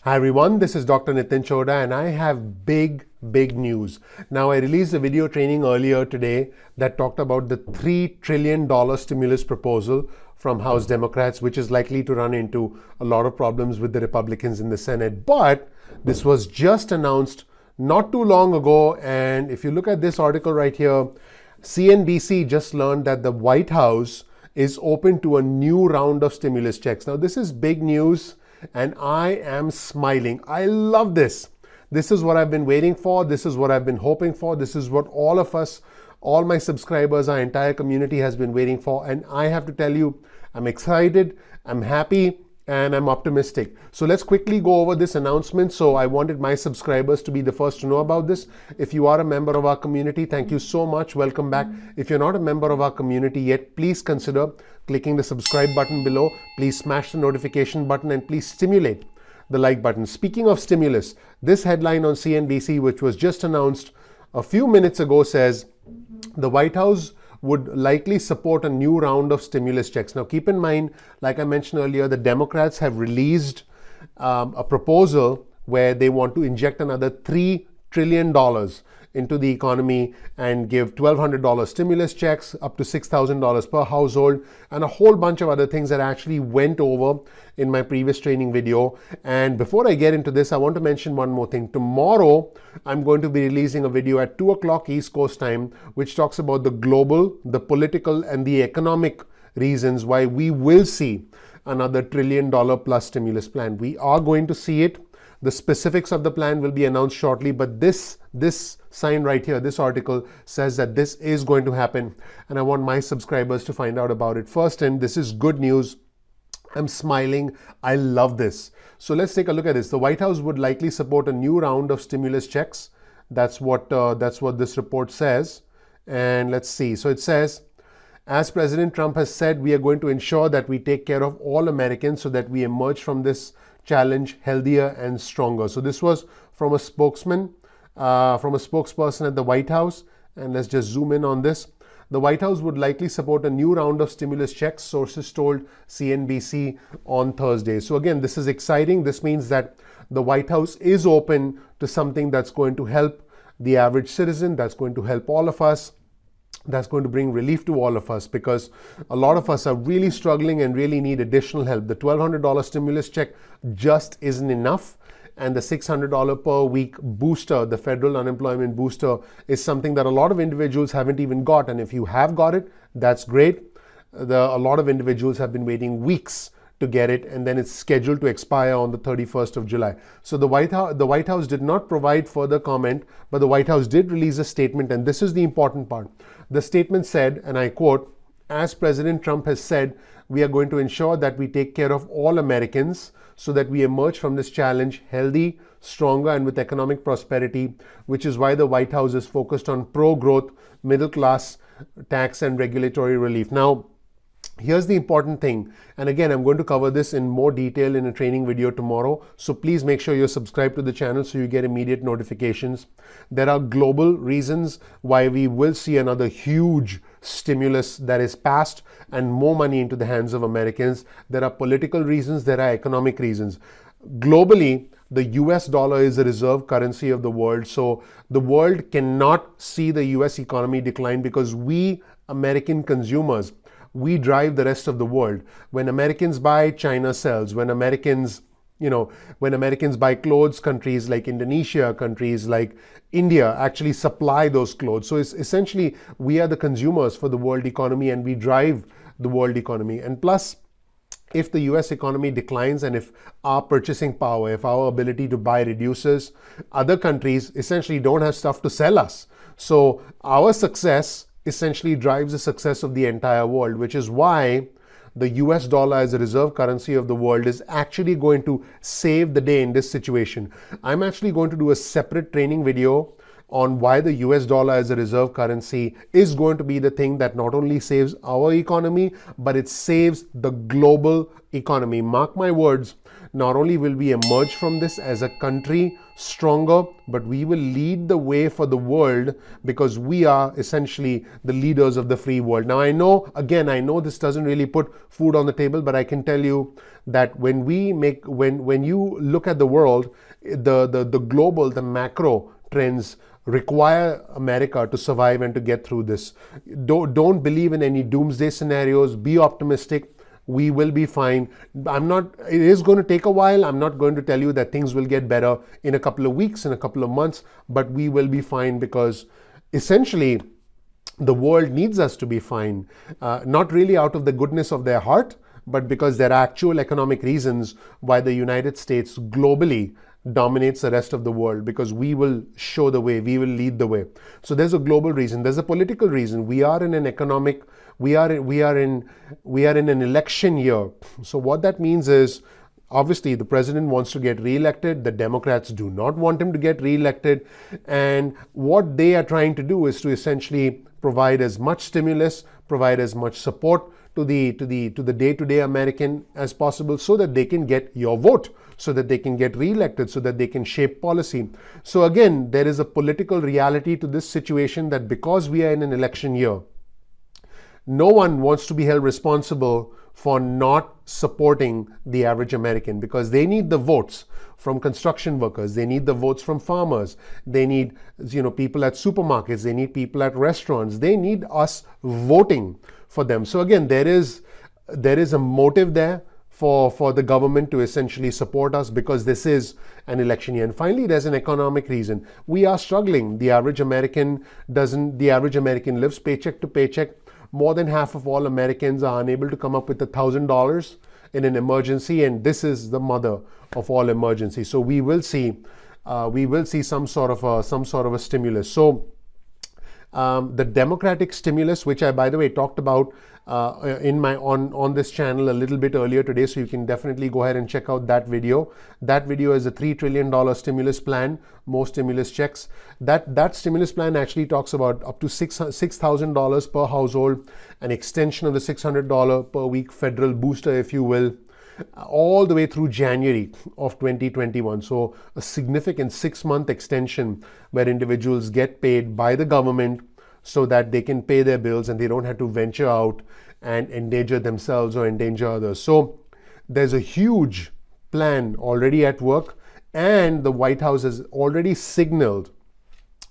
Hi everyone, this is Dr. Nitin Chhoda and I have big news. Now I released a video training earlier today that talked about the $3 trillion stimulus proposal from House Democrats, which is likely to run into a lot of problems with the Republicans in the Senate. But this was just announced not too long ago, and if you look at this article right here, CNBC just learned that the White House is open to a new round of stimulus checks. Now this is big news and I am smiling. I love this. This is what I've been waiting for. This is what I've been hoping for. This is what all of us, all my subscribers, our entire community has been waiting for. And I have to tell you, I'm excited, I'm happy, and I'm optimistic. So let's quickly go over this announcement. So I wanted my subscribers to be the first to know about this. If you are a member of our community, thank you so much. Welcome back. If you're not a member of our community yet, please consider clicking the subscribe button below. Please smash the notification button and please stimulate the like button. Speaking of stimulus, this headline on CNBC, which was just announced a few minutes ago, says the White House would likely support a new round of stimulus checks. Now, keep in mind, like I mentioned earlier, the Democrats have released a proposal where they want to inject another $3 trillion into the economy and give $1,200 stimulus checks, up to $6,000 per household, and a whole bunch of other things that I actually went over in my previous training video. And before I get into this, I want to mention one more thing. Tomorrow, I'm going to be releasing a video at 2 o'clock East Coast time, which talks about the global, the political, and the economic reasons why we will see another $1 trillion plus stimulus plan. We are going to see it. The specifics of the plan will be announced shortly, but this sign right here, this article says that this is going to happen, and I want my subscribers to find out about it first. And this is good news. I'm smiling. I love this. So let's take a look at this. The White House would likely support a new round of stimulus checks. That's what this report says. And let's see. So it says, as President Trump has said, we are going to ensure that we take care of all Americans so that we emerge from this challenge healthier and stronger. So this was from a spokesperson at the White House. And let's just zoom in on this. The White House would likely support a new round of stimulus checks, sources told CNBC on Thursday. So again, this is exciting. This means that the White House is open to something that's going to help the average citizen, that's going to help all of us, that's going to bring relief to all of us, because a lot of us are really struggling and really need additional help. The $1,200 stimulus check just isn't enough. And the $600 per week booster, the federal unemployment booster, is something that a lot of individuals haven't even got. And if you have got it, that's great. A lot of individuals have been waiting weeks to get it, and then it's scheduled to expire on the 31st of July. So the White House did not provide further comment, but the White House did release a statement, and this is the important part. The statement said, and I quote, as President Trump has said, we are going to ensure that we take care of all Americans so that we emerge from this challenge healthy, stronger, and with economic prosperity, which is why the White House is focused on pro-growth, middle-class tax and regulatory relief. Now, here's the important thing, and again, I'm going to cover this in more detail in a training video tomorrow, so please make sure you're subscribed to the channel so you get immediate notifications. There are global reasons why we will see another huge stimulus that is passed and more money into the hands of Americans. There are political reasons, there are economic reasons. Globally, the US dollar is the reserve currency of the world, so the world cannot see the US economy decline because we, American consumers, we drive the rest of the world. When Americans buy, China sells. When Americans buy clothes, countries like Indonesia, countries like India actually supply those clothes. So it's essentially, we are the consumers for the world economy and we drive the world economy. And plus, if the US economy declines and if our purchasing power, if our ability to buy reduces, other countries essentially don't have stuff to sell us. So our success essentially drives the success of the entire world, which is why the US dollar as a reserve currency of the world is actually going to save the day in this situation. I'm actually going to do a separate training video on why the US dollar as a reserve currency is going to be the thing that not only saves our economy, but it saves the global economy. Mark my words, not only will we emerge from this as a country stronger, but we will lead the way for the world because we are essentially the leaders of the free world. Now, I know this doesn't really put food on the table, but I can tell you that when you look at the world, the global, the macro trends require America to survive and to get through this. Don't believe in any doomsday scenarios. Be optimistic. We will be fine. It is going to take a while. I'm not going to tell you that things will get better in a couple of weeks, in a couple of months, but we will be fine because essentially the world needs us to be fine. Not really out of the goodness of their heart, but because there are actual economic reasons why the United States globally dominates the rest of the world, because we will show the way, we will lead the way. So there's a global reason, there's a political reason. We are in an election year. So what that means is, obviously the president wants to get re-elected. The Democrats do not want him to get re-elected. And what they are trying to do is to essentially provide as much stimulus, provide as much support to the day-to-day American as possible, so that they can get your vote, so that they can get re-elected, so that they can shape policy. So again, there is a political reality to this situation, that because we are in an election year, no one wants to be held responsible for not supporting the average American, because they need the votes from construction workers, they need the votes from farmers, they need people at supermarkets, they need people at restaurants, they need us voting for them. So again, there is a motive there for the government to essentially support us, because this is an election year. And finally, there's an economic reason. We are struggling. The average American lives paycheck to paycheck. More than half of all Americans are unable to come up with $1,000 in an emergency, and this is the mother of all emergencies. So we will see some sort of a stimulus. So the Democratic stimulus, which I, by the way, talked about on this channel a little bit earlier today, so you can definitely go ahead and check out that video. That video is a $3 trillion stimulus plan, more stimulus checks. That stimulus plan actually talks about up to $6,000 per household, an extension of the $600 per week federal booster, if you will, all the way through January of 2021. So a significant 6-month extension where individuals get paid by the government so that they can pay their bills and they don't have to venture out and endanger themselves or endanger others. So there's a huge plan already at work, and the White House has already signaled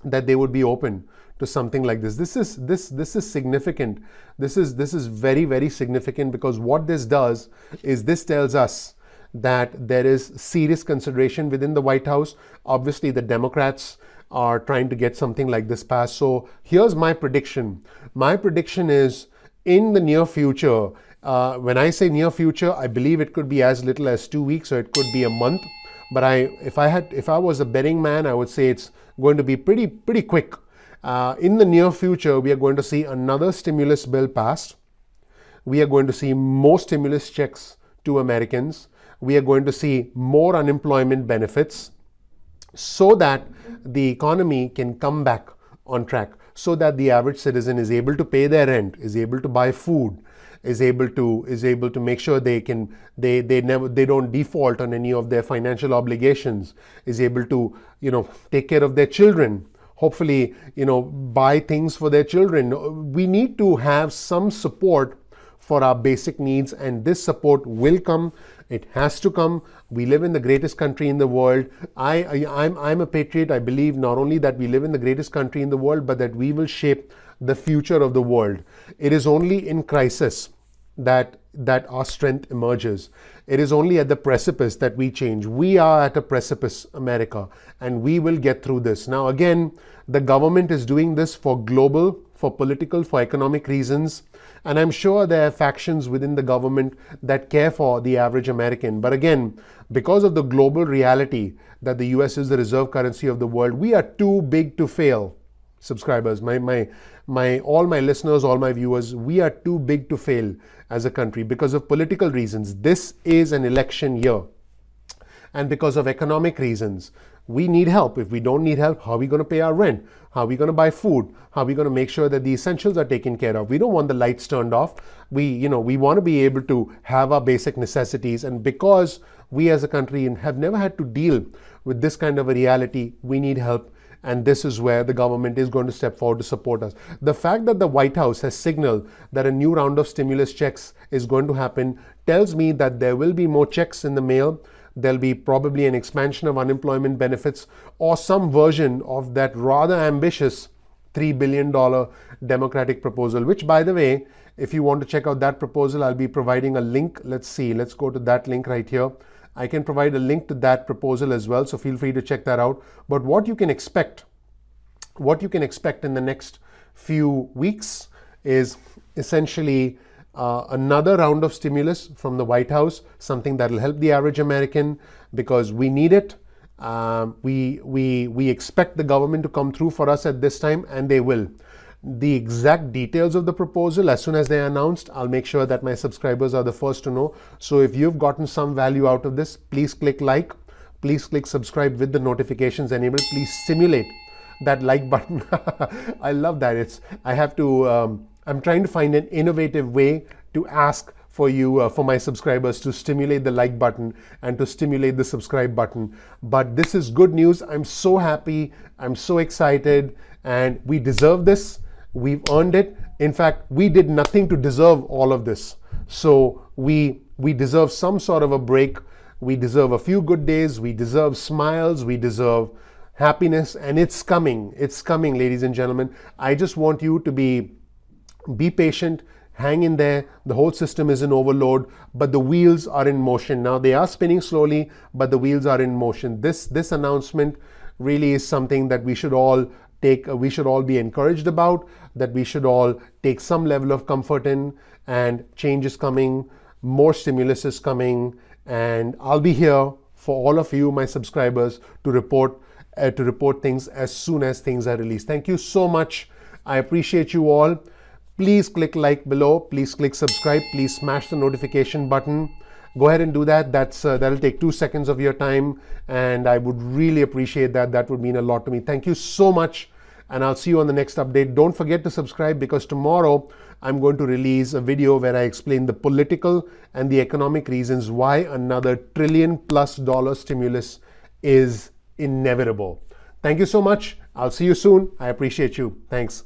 that they would be open to something like this. This is significant. This is very, very significant, because what this does is this tells us that there is serious consideration within the White House. Obviously, the Democrats are trying to get something like this passed. So here's my prediction. My prediction is, in the near future, when I say near future, I believe it could be as little as 2 weeks, or it could be a month. But if I was a betting man, I would say it's going to be pretty quick. In the near future, we are going to see another stimulus bill passed. We are going to see more stimulus checks to Americans. We are going to see more unemployment benefits, so that the economy can come back on track, so that the average citizen is able to pay their rent, is able to buy food, is able to make sure they don't default on any of their financial obligations, is able to take care of their children, hopefully buy things for their children. We need to have some support for our basic needs, and this support will come. It has to come. We live in the greatest country in the world. I'm a patriot. I believe not only that we live in the greatest country in the world, but that we will shape the future of the world. It is only in crisis that our strength emerges. It is only at the precipice that we change. We are at a precipice, America, and we will get through this. Now, again, the government is doing this for global, for political, for economic reasons. And I'm sure there are factions within the government that care for the average American. But again, because of the global reality that the US is the reserve currency of the world, we are too big to fail. Subscribers, all my listeners, all my viewers, we are too big to fail as a country because of political reasons. This is an election year. and because of economic reasons, we need help. If we don't need help, how are we going to pay our rent? How are we going to buy food? How are we going to make sure that the essentials are taken care of? We don't want the lights turned off. We want to be able to have our basic necessities. And because we as a country have never had to deal with this kind of a reality, we need help. And this is where the government is going to step forward to support us. The fact that the White House has signaled that a new round of stimulus checks is going to happen tells me that there will be more checks in the mail. There'll be probably an expansion of unemployment benefits or some version of that rather ambitious $3 billion Democratic proposal, which, by the way, if you want to check out that proposal, I'll be providing a link. Let's see, let's go to that link right here. I can provide a link to that proposal as well, so feel free to check that out. But what you can expect in the next few weeks is essentially another round of stimulus from the White House, something that will help the average American because we need it. We expect the government to come through for us at this time, and they will. The exact details of the proposal, as soon as they are announced, I'll make sure that my subscribers are the first to know. So if you've gotten some value out of this, please click like, please click subscribe with the notifications enabled. Please stimulate that like button. I love that. I'm trying to find an innovative way to ask for you, for my subscribers, to stimulate the like button and to stimulate the subscribe button. But this is good news. I'm so happy. I'm so excited, and we deserve this. We've earned it. In fact, we did nothing to deserve all of this. So we deserve some sort of a break. We deserve a few good days. We deserve smiles. We deserve happiness. And it's coming. It's coming, ladies and gentlemen. I just want you to be patient. Hang in there. The whole system is in overload, but the wheels are in motion. Now they are spinning slowly, but the wheels are in motion. This announcement really is something that we should all be encouraged about, that we should all take some level of comfort in, and change is coming, more stimulus is coming, and I'll be here for all of you, my subscribers, to report things as soon as things are released. Thank you so much. I appreciate you all. Please click like below. Please click subscribe. Please smash the notification button. Go ahead and do that. That'll take 2 seconds of your time, and I would really appreciate that. That would mean a lot to me. Thank you so much, and I'll see you on the next update. Don't forget to subscribe, because tomorrow I'm going to release a video where I explain the political and the economic reasons why another $1 trillion+ stimulus is inevitable. Thank you so much. I'll see you soon. I appreciate you. Thanks.